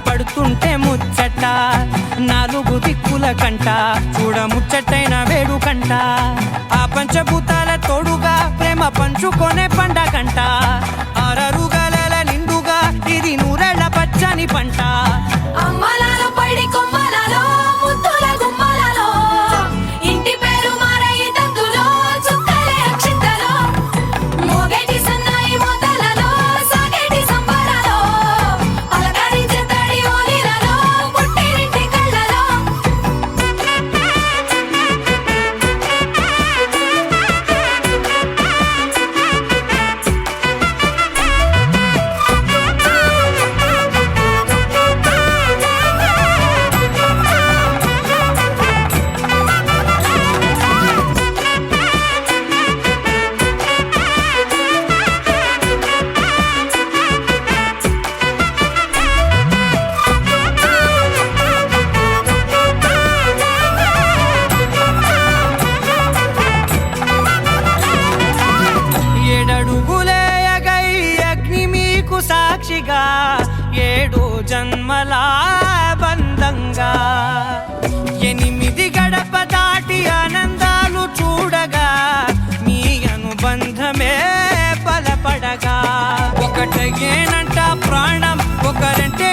పడుతుంటే ముచ్చట నాలుగు దిక్కుల కంట చూడ ముచ్చటైన వేడుకంట ఆ పంచభూతాల తోడుగా ప్రేమ పంచుకొనే పండగంట ఆరరుగల నిండుగా ఇది నూరెళ్ళ పచ్చని పంట అమ్మలాలో పడి కొమ్మలలో ముద్దుల గుమ్మలలో ఇంటి పేరు మారయి తందులో చుక్కలే అక్షింతలో మోగేటి సన్నాయి మోతలలో సాగేటి సంబరాలో పలకరించే తడి ఓలిలలో పుట్టినింటి కళ్ళలో ఏడడుగులేయగై అగ్ని మీకు సాక్షిగా 7 జన్మల బంధంగా 8 గడప దాటి ఆనందాలు చూడగా మీ అనుబంధమే బలపడగా ఒకటేనంట ప్రాణం ఒకరంటే